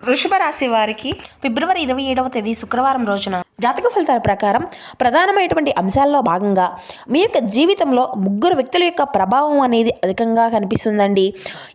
వృషభ రాశి వారికి ఫిబ్రవరి 27వ తేదీ శుక్రవారం రోజున జాతక ఫలితాల ప్రకారం ప్రధానమైనటువంటి అంశాల్లో భాగంగా మీ యొక్క జీవితంలో ముగ్గురు వ్యక్తుల యొక్క ప్రభావం అనేది అధికంగా కనిపిస్తుందండి.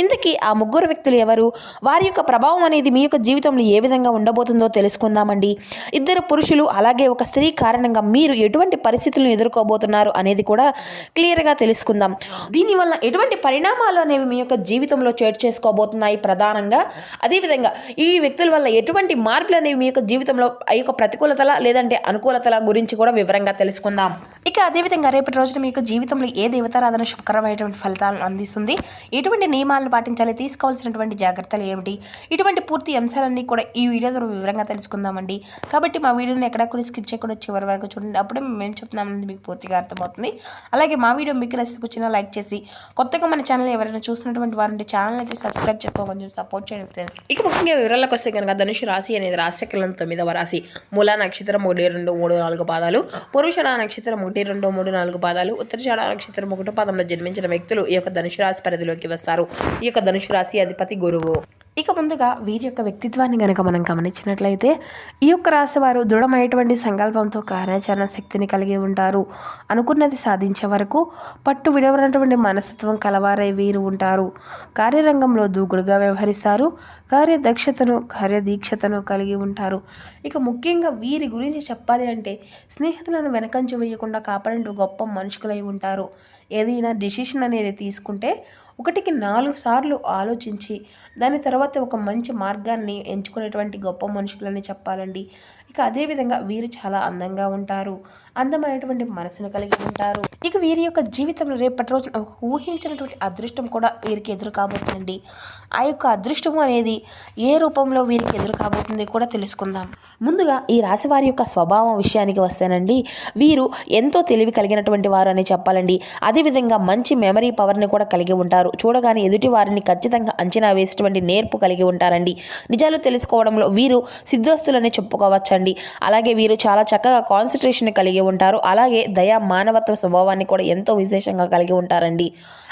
ఇంతకీ ఆ ముగ్గురు వ్యక్తులు ఎవరు, వారి యొక్క ప్రభావం అనేది మీ యొక్క జీవితంలో ఏ విధంగా ఉండబోతుందో తెలుసుకుందామండి. ఇద్దరు పురుషులు అలాగే ఒక స్త్రీ కారణంగా మీరు ఎటువంటి పరిస్థితులను ఎదుర్కోబోతున్నారు అనేది కూడా క్లియర్గా తెలుసుకుందాం. దీనివల్ల ఎటువంటి పరిణామాలు అనేవి మీ యొక్క జీవితంలో చోటు చేసుకోబోతున్నాయి ప్రధానంగా. అదేవిధంగా ఈ వ్యక్తుల వల్ల ఎటువంటి మార్పులు అనేవి మీ యొక్క జీవితంలో ఆ యొక్క ప్రతికూలతల లేదంటే అనుకూలతల గురించి కూడా వివరంగా తెలుసుకుందాం. ఇక అదేవిధంగా రేపటి రోజున మీకు జీవితంలో ఏ దేవతారాధన శుభకరమైనటువంటి ఫలితాలను అందిస్తుంది, ఎటువంటి నియమాలను పాటించాలి, తీసుకోవాల్సినటువంటి జాగ్రత్తలు ఏమిటి, ఇటువంటి పూర్తి అంశాలన్నీ కూడా ఈ వీడియో ద్వారా వివరంగా తెలుసుకుందామండి. కాబట్టి మా వీడియోని ఎక్కడా కూడా స్కిప్ చేయకుండా చివరి వరకు చూడండి. అప్పుడే మేము చెప్తున్నామని మీకు పూర్తిగా అర్థమవుతుంది. అలాగే మా వీడియో మీకు నచ్చితే కూర్చున్న లైక్ చేసి, కొత్తగా మన ఛానల్ ఎవరైనా చూస్తున్నటువంటి వారు ఛానల్ అయితే సబ్స్క్రైబ్ చేసుకో, కొంచెం సపోర్ట్ చేయండి ఫ్రెండ్స్. ఇక ముఖ్యంగా వివరాలకు వస్తే కనుక ధనుసు రాశి అనేది రాశిచక్రం 9వ రాశి. మూలా నక్షత్రం 1, 2, 3, 4 పాదాలు, పూర్వషాఢ నక్షత్రం 1, 2, 3, 4 పాదాలు, ఉత్తరాషాఢ నక్షత్రం 1 పాదంలో జన్మించిన వ్యక్తులు ఈ యొక్క ధనుసు రాశి పరిధిలోకి వస్తారు. ఈ యొక్క ధనుసు రాశి అధిపతి గురువు. ఇక ముందుగా వీరి యొక్క వ్యక్తిత్వాన్ని కనుక మనం గమనించినట్లయితే ఈ యొక్క రాశి వారు దృఢమైనటువంటి సంకల్పంతో కార్యాచరణ శక్తిని కలిగి ఉంటారు. అనుకున్నది సాధించే వరకు పట్టు విడవనటువంటి మనస్తత్వం కలవారై వీరు ఉంటారు. కార్యరంగంలో దూకుడుగా వ్యవహరిస్తారు. కార్యదక్షతను కార్యదీక్షతను కలిగి ఉంటారు. ఇక ముఖ్యంగా వీరి గురించి చెప్పాలి అంటే స్నేహితులను వెనకంచు వేయకుండా కాపాడే గొప్ప మనుషులై ఉంటారు. ఏదైనా డిసిషన్ అనేది తీసుకుంటే 1కి 4 సార్లు ఆలోచించి దాని తర్వాత ఒక మంచి మార్గాన్ని ఎంచుకునేటువంటి గొప్ప మనుషులని చెప్పాలండి. ఇక అదేవిధంగా వీరు చాలా అందంగా ఉంటారు. అందమైనటువంటి మనసును కలిగి ఉంటారు. ఇక వీరి యొక్క జీవితంలో రేపటి రోజున ఒక ఊహించినటువంటి అదృష్టం కూడా వీరికి ఎదురు కాబోతుందండి. ఆ యొక్క అదృష్టము అనేది ఏ రూపంలో వీరికి ఎదురు కాబోతుంది కూడా తెలుసుకుందాం. ముందుగా ఈ రాశి వారి యొక్క స్వభావం విషయానికి వస్తేనండి, వీరు ఎంతో తెలివి కలిగినటువంటి వారు అని చెప్పాలండి. అదేవిధంగా మంచి మెమరీ పవర్ని కూడా కలిగి ఉంటారు. చూడగానే ఎదుటి వారిని ఖచ్చితంగా అంచనా వేసేటువంటి నేర్పు కలిగి ఉంటారండి. నిజాలు తెలుసుకోవడంలో వీరు సిద్ధస్తులని చెప్పుకోవచ్చండి. అలాగే వీరు చాలా చక్కగా కాన్సన్ట్రేషన్ కలిగి ఉంటారు. అలాగే దయా మానవత్వ స్వభావాన్ని కూడా ఎంతో విశేషంగా కలిగి ఉంటారండి.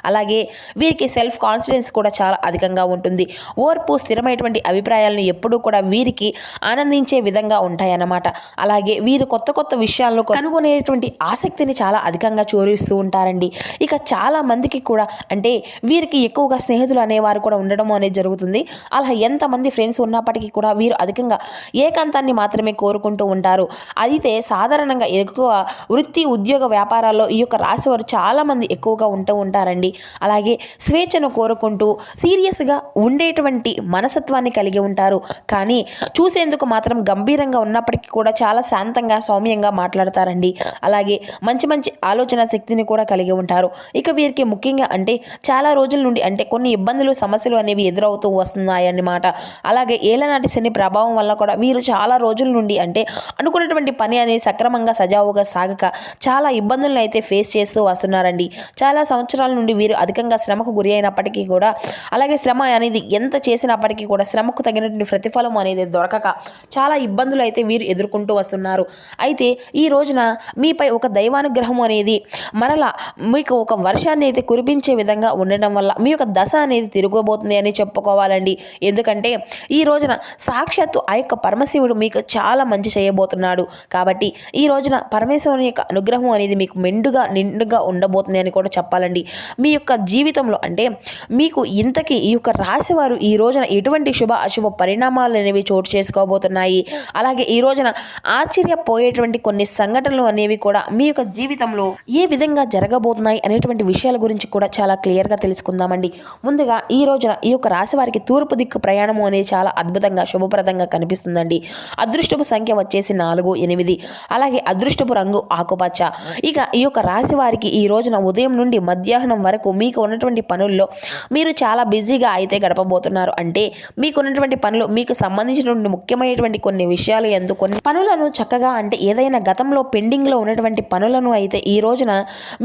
అలాగే వీరికి సెల్ఫ్ కాన్ఫిడెన్స్ కూడా చాలా అధికంగా ఉంటుంది. ఓర్పు, స్థిరమైనటువంటి అభిప్రాయాలను ఎప్పుడూ కూడా వీరికి ఆనందించే విధంగా ఉంటాయన్నమాట. అలాగే వీరు కొత్త కొత్త విషయాలను కనుగొనేటువంటి ఆసక్తిని చాలా అధికంగా చూపిస్తూ ఉంటారండి. ఇక చాలా మందికి కూడా అంటే వీరికి ఎక్కువగా స్నేహితులు అనేవారు కూడా ఉండడం అనేది జరుగుతుంది. అలా ఎంతమంది ఫ్రెండ్స్ ఉన్నప్పటికీ కూడా వీరు అధికంగా ఏకాంతాన్ని మాత్రమే కోరుకుంటూ ఉంటారు. అయితే సాధారణంగా ఎక్కువ వృత్తి, ఉద్యోగ, వ్యాపారాల్లో ఈ యొక్క రాశి వారు చాలామంది ఎక్కువగా ఉంటూ ఉంటారండి. అలాగే స్వేచ్ఛను కోరుకుంటూ సీరియస్గా ఉండేటువంటి మనసత్వాన్ని కలిగి ఉంటారు. కానీ చూసేందుకు మాత్రం గంభీరంగా ఉన్నప్పటికీ కూడా చాలా శాంతంగా, సౌమ్యంగా మాట్లాడతారండి. అలాగే మంచి మంచి ఆలోచన శక్తిని కూడా కలిగి ఉంటారు. ఇక వీరికి ముఖ్యంగా అంటే చాలా రోజుల నుండి అంటే కొన్ని ఇబ్బందులు, సమస్యలు అనేవి ఎదురవుతూ వస్తున్నాయన్నమాట. అలాగే ఏలనాటి శని ప్రభావం వల్ల కూడా వీరు చాలా రోజుల నుండి అంటే అనుకున్నటువంటి పని అనేది సక్రమంగా సజావుగా సాగక చాలా ఇబ్బందులను అయితే ఫేస్ చేస్తూ వస్తున్నారండి. చాలా సంవత్సరాల నుండి వీరు అధికంగా శ్రమకు గురి అయినప్పటికీ కూడా, అలాగే శ్రమ అనేది ఎంత చేసినప్పటికీ కూడా శ్రమకు తగినటువంటి ప్రతిఫలం అనేది దొరకక చాలా ఇబ్బందులు అయితే వీరు ఎదుర్కొంటూ వస్తున్నారు. అయితే ఈ రోజున మీపై ఒక దైవానుగ్రహం అనేది మరలా మీకు ఒక వర్షాన్ని అయితే కురిపించే విధంగా ఉండడం వల్ల మీ యొక్క దశ అనేది తిరగబోతుంది అని చెప్పుకోవాలండి. ఎందుకంటే ఈ రోజున సాక్షాత్తు ఆ యొక్క పరమశివుడు మీకు చాలా మంచి చేయబోతున్నాడు. కాబట్టి ఈ రోజున పరమేశ్వరుని యొక్క అనుగ్రహం అనేది మీకు నిండుగా ఉండబోతుంది అని కూడా చెప్పాలండి. మీ యొక్క జీవితంలో అంటే మీకు ఇంతకీ ఈ యొక్క రాశి వారు ఈ రోజున ఎటువంటి శుభ అశుభ పరిణామాలు అనేవి చోటు చేసుకోబోతున్నాయి, అలాగే ఈ రోజున ఆశ్చర్యపోయేటువంటి కొన్ని సంఘటనలు అనేవి కూడా మీ యొక్క జీవితంలో ఏ విధంగా జరగబోతున్నాయి అనేటువంటి విషయాల గురించి కూడా చాలా క్లియర్గా తెలుసుకుందామండి. ముందుగా ఈ రోజున ఈ యొక్క రాశి వారికి తూర్పు దిక్కు ప్రయాణము అనేది చాలా అద్భుతంగా శుభప్రదంగా కనిపిస్తుందండి. అదృష్టపు సంఖ్య వచ్చేసి 4, 8. అలాగే అదృష్టపు రంగు ఆకుపచ్చ. ఇక ఈ యొక్క రాశి వారికి ఈ రోజున ఉదయం నుండి మధ్యాహ్నం వరకు మీకు ఉన్నటువంటి పనుల్లో మీరు చాలా బిజీగా అయితే గడపబోతున్నారు. అంటే మీకు ఉన్నటువంటి పనులు, మీకు సంబంధించినటువంటి ముఖ్యమైనటువంటి కొన్ని విషయాలు కొన్ని పనులను చక్కగా అంటే ఏదైనా గతంలో పెండింగ్లో ఉన్నటువంటి పనులను అయితే ఈ రోజున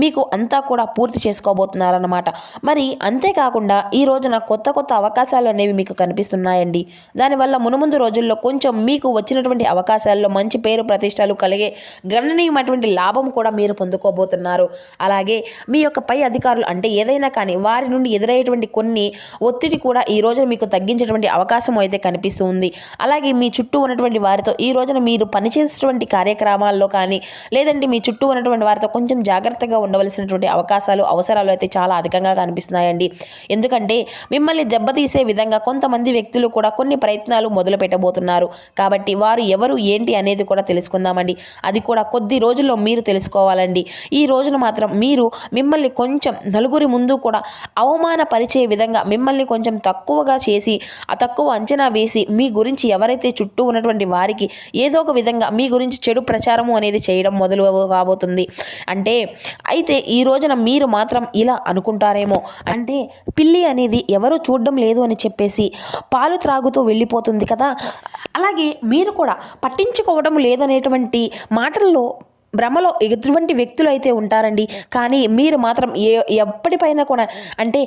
మీకు అంతా కూడా పూర్తి చేసుకోబోతున్నారన్నమాట. మరి అంతేకాకుండా ఈ రోజున కొత్త కొత్త అవకాశాలు అనేవి మీకు కనిపిస్తున్నాయండి. దానివల్ల మునుముందు రోజుల్లో కొంచెం మీకు వచ్చినటువంటి అవకాశాల్లో మంచి పేరు ప్రతిష్టలు కలిగే గణనీయమైనటువంటి లాభం కూడా మీరు పొందుకోబోతున్నారు. అలాగే మీ యొక్క పై అధికారులు అంటే ఏదైనా కానీ వారి నుండి ఎదురయ్యేటువంటి కొన్ని ఒత్తిడి కూడా ఈ రోజున మీకు తగ్గించేటువంటి అవకాశం అయితే కనిపిస్తూ ఉంది. అలాగే మీ చుట్టూ ఉన్నటువంటి వారితో ఈ రోజున మీరు పనిచేసేటువంటి కార్యక్రమాల్లో కానీ లేదంటే మీ చుట్టూ ఉన్నటువంటి వారితో కొంచెం జాగ్రత్తగా ఉండవలసినటువంటి అవకాశాలు అవసరాలు అయితే చాలా అధికంగా కనిపిస్తున్నాయండి. ఎందుకంటే మిమ్మల్ని దెబ్బతీసే విధంగా కొంతమంది వ్యక్తులు కూడా కొన్ని ప్రయత్నాలు మొదలు పెట్టబోతున్నారు. కాబట్టి వారు ఎవరు ఏంటి అనేది కూడా తెలుసుకుందామండి. అది కూడా కొద్ది రోజుల్లో మీరు తెలుసుకోవాలండి. ఈ రోజున మాత్రం మీరు మిమ్మల్ని కొంచెం నలుగురి ముందు కూడా అవమానపరిచే విధంగా మిమ్మల్ని కొంచెం తక్కువగా చేసి ఆ తక్కువ అంచనా వేసి మీ గురించి ఎవరైతే చుట్టూ ఉన్నటువంటి వారికి ఏదో ఒక విధంగా మీ గురించి చెడు ప్రచారము అనేది చేయడం మొదలు కాబోతుంది. అయితే ఈ రోజున మీరు మాత్రం ఇలా అనుకుంటారేమో, అంటే పిల్లి అనేది ఎవరు చూడడం లేదు అని చెప్పేసి పాలు త్రాగుతూ వెళ్ళిపోతుంది కదా, అలాగే మీరు కూడా పట్టించుకోవడం లేదనేటువంటి మాటల్లో భ్రమలో ఎటువంటి వ్యక్తులు అయితే ఉంటారండి. కానీ మీరు మాత్రం ఎప్పటిపైనా కూడా అంటే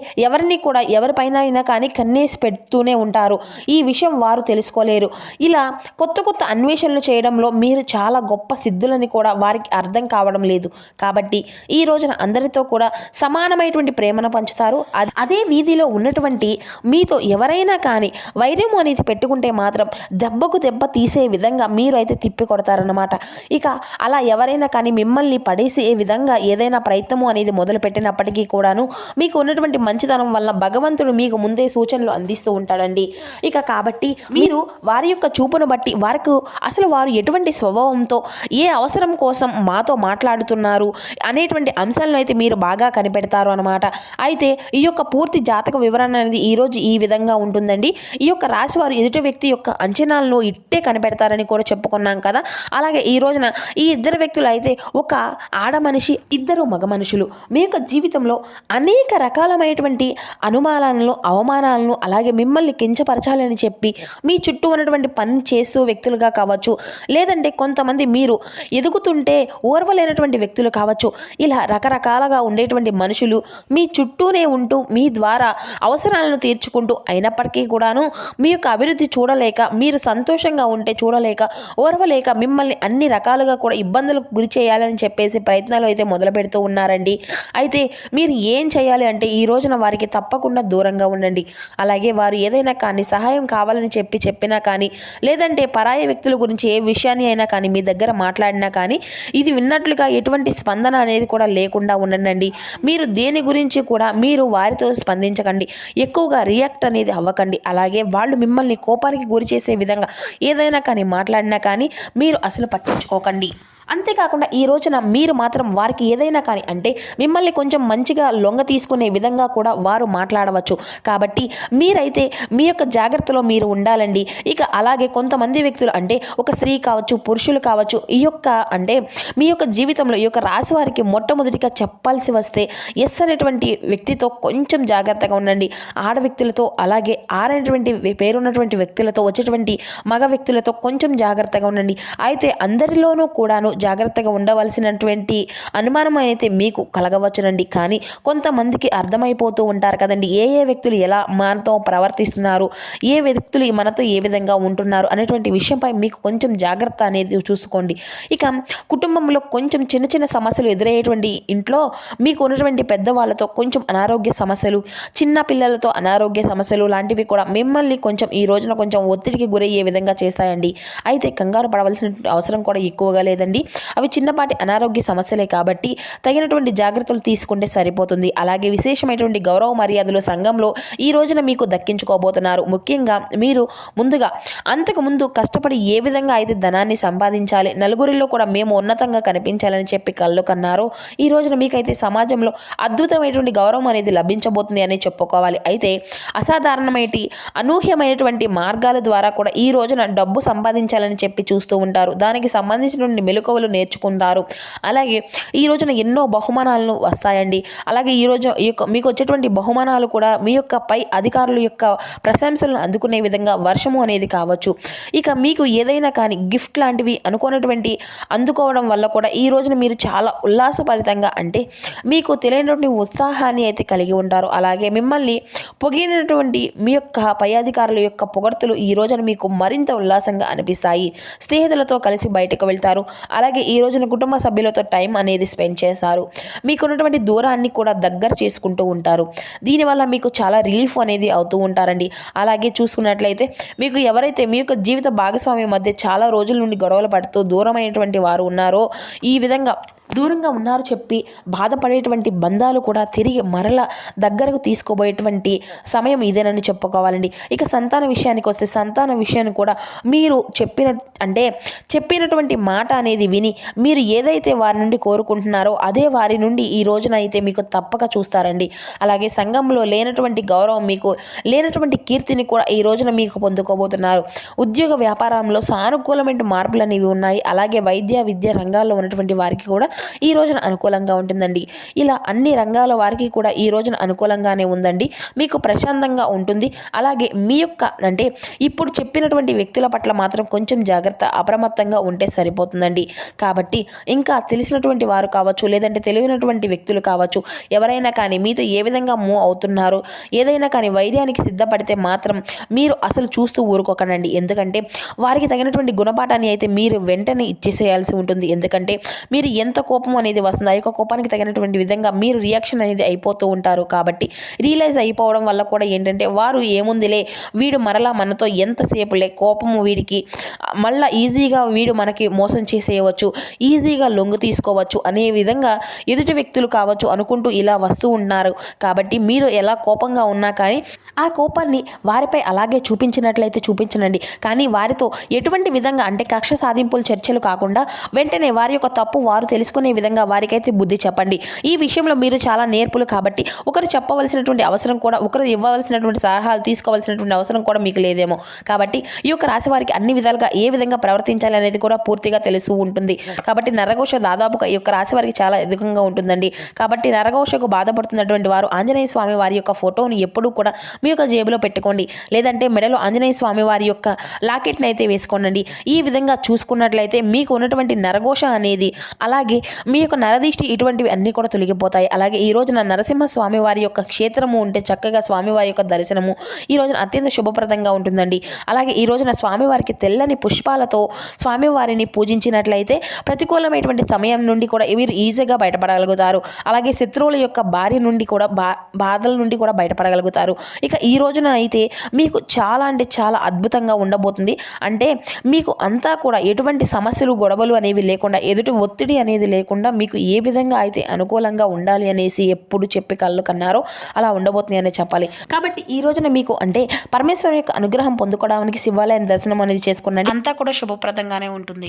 ఎవరిపైన అయినా కానీ కన్నేసి పెడుతూనే ఉంటారు. ఈ విషయం వారు తెలుసుకోలేరు. ఇలా కొత్త కొత్త అన్వేషణలు చేయడంలో మీరు చాలా గొప్ప సిద్ధులని కూడా వారికి అర్థం కావడం లేదు. కాబట్టి ఈ రోజున అందరితో కూడా సమానమైనటువంటి ప్రేమను పంచుతారు. అదే వీధిలో ఉన్నటువంటి మీతో ఎవరైనా కానీ వైర్యం అనేది పెట్టుకుంటే మాత్రం దెబ్బకు దెబ్బ తీసే విధంగా మీరు అయితే తిప్పి కొడతారన్నమాట. ఇక అలా ఎవరైనా కానీ మిమ్మల్ని పడేసే విధంగా ఏదైనా ప్రయత్నము అనేది మొదలు పెట్టినప్పటికీ కూడాను మీకు ఉన్నటువంటి మంచితనం వల్ల భగవంతుడు మీకు ముందే సూచనలు అందిస్తూ ఉంటాడండి. ఇక కాబట్టి మీరు వారి యొక్క చూపును బట్టి అసలు వారు ఎటువంటి స్వభావంతో ఏ అవసరం కోసం మాతో మాట్లాడుతున్నారు అనేటువంటి అంశాలను అయితే మీరు బాగా కనిపెడతారు అనమాట. అయితే ఈ యొక్క పూర్తి జాతక వివరణ అనేది ఈరోజు ఈ విధంగా ఉంటుందండి. ఈ యొక్క రాశి వారు ఎదుటి వ్యక్తి యొక్క అంచనాలను ఇట్టే కనిపెడతారని కూడా చెప్పుకున్నాం కదా. అలాగే ఈ రోజున ఈ ఇద్దరు వ్యక్తులు అయితే ఒక ఆడ మనిషి, ఇద్దరు మగ మనుషులు మీ యొక్క జీవితంలో అనేక రకాలమైనటువంటి అనుమానాలను, అవమానాలను, అలాగే మిమ్మల్ని కించపరచాలని చెప్పి మీ చుట్టూ ఉన్నటువంటి పని చేస్తూ వ్యక్తులుగా కావచ్చు, లేదంటే కొంతమంది మీరు ఎదుగుతుంటే ఓర్వలేనటువంటి వ్యక్తులు కావచ్చు, ఇలా రకరకాలుగా ఉండేటువంటి మనుషులు మీ చుట్టూనే ఉంటూ మీ ద్వారా అవసరాలను తీర్చుకుంటూ అయినప్పటికీ కూడాను మీ యొక్క అభివృద్ధి చూడలేక, మీరు సంతోషంగా ఉంటే చూడలేక, ఓర్వలేక మిమ్మల్ని అన్ని రకాలుగా కూడా ఇబ్బందులకు గురి చేయాలని చెప్పేసి ప్రయత్నాలు అయితే మొదలు పెడుతూ ఉన్నారండి. అయితే మీరు ఏం చేయాలి అంటే ఈ రోజున వారికి తప్పకుండా దూరంగా ఉండండి. అలాగే వారు ఏదైనా కానీ సహాయం కావాలని చెప్పినా కానీ లేదంటే పరాయి వ్యక్తుల గురించి ఏ విషయాన్ని అయినా కానీ మీ దగ్గర మాట్లాడినా కానీ ఇది విన్నట్లుగా ఎటువంటి స్పందన అనేది కూడా లేకుండా ఉండండి. మీరు దేని గురించి కూడా మీరు వారితో స్పందించకండి, ఎక్కువగా రియాక్ట్ అనేది అవ్వకండి. అలాగే వాళ్ళు మిమ్మల్ని కోపానికి గురి చేసే విధంగా ఏదైనా కానీ మాట్లాడినా కానీ మీరు అసలు పట్టించుకోకండి. అంతేకాకుండా ఈ రోజున మీరు మాత్రం వారికి ఏదైనా కానీ అంటే మిమ్మల్ని కొంచెం మంచిగా లొంగ తీసుకునే విధంగా కూడా వారు మాట్లాడవచ్చు. కాబట్టి మీరైతే మీ యొక్క జాగ్రత్తలో మీరు ఉండాలండి. ఇక అలాగే కొంతమంది వ్యక్తులు అంటే ఒక స్త్రీ కావచ్చు, పురుషులు కావచ్చు, ఈ యొక్క అంటే మీ యొక్క జీవితంలో ఈ యొక్క రాశి వారికి మొట్టమొదటిగా చెప్పాల్సి వస్తే ఎస్ అనేటువంటి వ్యక్తితో కొంచెం జాగ్రత్తగా ఉండండి. ఆడ వ్యక్తులతో అలాగే ఆరైనటువంటి పేరున్నటువంటి వ్యక్తులతో వచ్చేటువంటి మగ వ్యక్తులతో కొంచెం జాగ్రత్తగా ఉండండి. అయితే అందరిలోనూ కూడాను జాగ్రత్తగా ఉండవలసినటువంటి అనుమానం అయితే మీకు కలగవచ్చునండి. కానీ కొంతమందికి అర్థమైపోతూ ఉంటారు కదండి, ఏ వ్యక్తులు ఎలా మనతో ప్రవర్తిస్తున్నారు, ఏ వ్యక్తులు మనతో ఏ విధంగా ఉంటున్నారు అనేటువంటి విషయంపై మీకు కొంచెం జాగ్రత్త అనేది చూసుకోండి. ఇక కుటుంబంలో కొంచెం చిన్న చిన్న సమస్యలు ఎదురయ్యేటువంటి ఇంట్లో మీకు ఉన్నటువంటి పెద్దవాళ్ళతో కొంచెం అనారోగ్య సమస్యలు, చిన్న పిల్లలతో అనారోగ్య సమస్యలు లాంటివి కూడా మిమ్మల్ని కొంచెం ఈ రోజున కొంచెం ఒత్తిడికి గురయ్యే విధంగా చేస్తాయండి. అయితే కంగారు పడవలసిన అవసరం కూడా ఎక్కువగా లేదండి. అవి చిన్నపాటి అనారోగ్య సమస్యలే కాబట్టి తగినటువంటి జాగ్రత్తలు తీసుకుంటే సరిపోతుంది. అలాగే విశేషమైనటువంటి గౌరవ మర్యాదలు సంఘంలో ఈ రోజున మీకు దక్కించుకోబోతున్నారు. ముఖ్యంగా మీరు ముందుగా అంతకుముందు కష్టపడి ఏ విధంగా అయితే ధనాన్ని సంపాదించాలి, నలుగురిలో కూడా మేము ఉన్నతంగా కనిపించాలని చెప్పి కళ్ళు కన్నారో ఈ రోజున మీకైతే సమాజంలో అద్భుతమైనటువంటి గౌరవం అనేది లభించబోతుంది అని చెప్పుకోవాలి. అయితే అసాధారణమైన అనూహ్యమైనటువంటి మార్గాల ద్వారా కూడా ఈ రోజున డబ్బు సంపాదించాలని చెప్పి చూస్తూ ఉంటారు. దానికి సంబంధించినటువంటి మెలకువలు మెళకువలు నేర్చుకుంటారు. అలాగే ఈ రోజున ఎన్నో బహుమానాలను వస్తాయండి. అలాగే ఈరోజు మీకు వచ్చేటువంటి బహుమానాలు కూడా మీ యొక్క పై అధికారుల యొక్క ప్రశంసలను అందుకునే విధంగా వర్షము అనేది కావచ్చు. ఇక మీకు ఏదైనా కానీ గిఫ్ట్ లాంటివి అనుకున్నటువంటి అందుకోవడం వల్ల కూడా ఈ రోజున మీరు చాలా ఉల్లాసభరితంగా అంటే మీకు తెలియనటువంటి ఉత్సాహాన్ని అయితే కలిగి ఉంటారు. అలాగే మిమ్మల్ని పొగిడినటువంటి మీ యొక్క పై అధికారుల యొక్క పొగడ్తలు ఈ రోజున మీకు మరింత ఉల్లాసంగా అనిపిస్తాయి. స్నేహితులతో కలిసి బయటకు వెళ్తారు. అలాగే ఈ రోజున కుటుంబ సభ్యులతో టైం అనేది స్పెండ్ చేశారు. మీకున్నటువంటి దూరాన్ని కూడా దగ్గర చేసుకుంటూ ఉంటారు. దీనివల్ల మీకు చాలా రిలీఫ్ అనేది అవుతూ ఉంటారండి. అలాగే చూసుకున్నట్లయితే మీకు ఎవరైతే మీ యొక్క జీవిత భాగస్వామి మధ్య చాలా రోజుల నుండి గొడవలు పడుతూ దూరమైనటువంటి వారు ఉన్నారో, ఈ విధంగా దూరంగా ఉన్నారు చెప్పి బాధపడేటువంటి బంధాలు కూడా తిరిగి మరల దగ్గరకు తీసుకోబోయేటువంటి సమయం ఇదేనని చెప్పుకోవాలండి. ఇక సంతాన విషయానికి వస్తే సంతాన విషయాన్ని కూడా మీరు చెప్పినటువంటి మాట అనేది విని మీరు ఏదైతే వారి నుండి కోరుకుంటున్నారో అదే వారి నుండి ఈ రోజున అయితే మీకు తప్పక చూస్తారండి. అలాగే సంఘంలో లేనటువంటి గౌరవం, మీకు లేనటువంటి కీర్తిని కూడా ఈ రోజున మీకు పొందుకోబోతున్నారు. ఉద్యోగ వ్యాపారంలో సానుకూలమైన మార్పులు అనేవి ఉన్నాయి. అలాగే వైద్య విద్య రంగాల్లో ఉన్నటువంటి వారికి కూడా ఈ రోజున అనుకూలంగా ఉంటుందండి. ఇలా అన్ని రంగాల వారికి కూడా ఈ రోజున అనుకూలంగానే ఉందండి. మీకు ప్రశాంతంగా ఉంటుంది. అలాగే మీ యొక్క ఇప్పుడు చెప్పినటువంటి వ్యక్తుల పట్ల మాత్రం కొంచెం జాగ్రత్త, అప్రమత్తంగా ఉంటే సరిపోతుందండి. కాబట్టి ఇంకా తెలిసినటువంటి వారు కావచ్చు, లేదంటే తెలియనటువంటి వ్యక్తులు కావచ్చు, ఎవరైనా కానీ మీతో ఏ విధంగా మూవ్ అవుతున్నారు, ఏదైనా కానీ వైద్యానికి సిద్ధపడితే మాత్రం మీరు అసలు చూస్తూ ఊరుకోకండి. ఎందుకంటే వారికి తగినటువంటి గుణపాఠాన్ని అయితే మీరు వెంటనే ఇచ్చేసేయాల్సి ఉంటుంది. ఎందుకంటే మీరు ఎంత కోపం అనేది వస్తుంది, ఆ యొక్క కోపానికి తగినటువంటి విధంగా మీరు రియాక్షన్ అనేది అయిపోతూ ఉంటారు. కాబట్టి రియలైజ్ అయిపోవడం వల్ల కూడా ఏంటంటే వారు ఏముందిలే, వీడు మరలా మనతో ఎంతసేపులే, కోపము వీడికి మళ్ళీ ఈజీగా వీడు మనకి మోసం చేసేయవచ్చు, ఈజీగా లొంగు తీసుకోవచ్చు అనే విధంగా ఎదుటి వ్యక్తులు కావచ్చు అనుకుంటూ ఇలా వస్తూ ఉన్నారు. కాబట్టి మీరు ఎలా కోపంగా ఉన్నా కానీ ఆ కోపాన్ని వారిపై అలాగే చూపించినట్లయితే చూపించనండి. కానీ వారితో ఎటువంటి విధంగా కక్ష సాధింపులు చర్చలు కాకుండా వెంటనే వారి యొక్క తప్పు వారు తెలుసుకునే విధంగా వారికైతే బుద్ధి చెప్పండి. ఈ విషయంలో మీరు చాలా నేర్పులు కాబట్టి ఒకరు చెప్పవలసినటువంటి అవసరం కూడా, ఒకరు ఇవ్వవలసినటువంటి సలహాలు తీసుకోవాల్సినటువంటి అవసరం కూడా మీకు లేదేమో. కాబట్టి ఈ యొక్క రాశి వారికి అన్ని విధాలుగా ఏ విధంగా ప్రవర్తించాలి అనేది కూడా పూర్తిగా తెలుసు ఉంటుంది. కాబట్టి నరఘోష దాదాపుగా ఈ యొక్క రాశి వారికి చాలా అధికంగా ఉంటుందండి. కాబట్టి నరఘోషకు బాధపడుతున్నటువంటి వారు ఆంజనేయ స్వామి వారి యొక్క ఫోటోని ఎప్పుడూ కూడా మీ యొక్క జేబులో పెట్టుకోండి. లేదంటే మెడలో ఆంజనేయ స్వామి వారి యొక్క లాకెట్ని అయితే వేసుకోండి. ఈ విధంగా చూసుకున్నట్లయితే మీకు ఉన్నటువంటి నరఘోష అనేది, అలాగే మీ యొక్క నరదిష్టి, ఇటువంటివి అన్నీ కూడా తొలగిపోతాయి. అలాగే ఈ రోజున నరసింహ స్వామి వారి యొక్క క్షేత్రము ఉంటే చక్కగా స్వామివారి యొక్క దర్శనము ఈ రోజున అత్యంత శుభప్రదంగా ఉంటుందండి. అలాగే ఈ రోజున స్వామివారికి తెల్లని పుష్పాలతో స్వామివారిని పూజించినట్లయితే ప్రతికూలమైనటువంటి సమయం నుండి కూడా వీరు ఈజీగా బయటపడగలుగుతారు. అలాగే శత్రువుల యొక్క బారి నుండి కూడా బాధల నుండి కూడా బయటపడగలుగుతారు. ఇక ఈ రోజున అయితే మీకు చాలా చాలా అద్భుతంగా ఉండబోతుంది. మీకు అంతా కూడా ఎటువంటి సమస్యలు, గొడవలు అనేవి లేకుండా, ఎదుటి ఒత్తిడి అనేది లేకుండా మీకు ఏ విధంగా అయితే అనుకూలంగా ఉండాలి అనేసి ఎప్పుడు చెప్పి కళ్ళు కన్నారో అలా ఉండబోతుంది అనే చెప్పాలి. కాబట్టి ఈ రోజున మీకు పరమేశ్వరు యొక్క అనుగ్రహం పొందుకోవడానికి శివాలయం దర్శనం అనేది చేసుకున్నాను. అంతా కూడా శుభప్రదంగానే ఉంటుంది.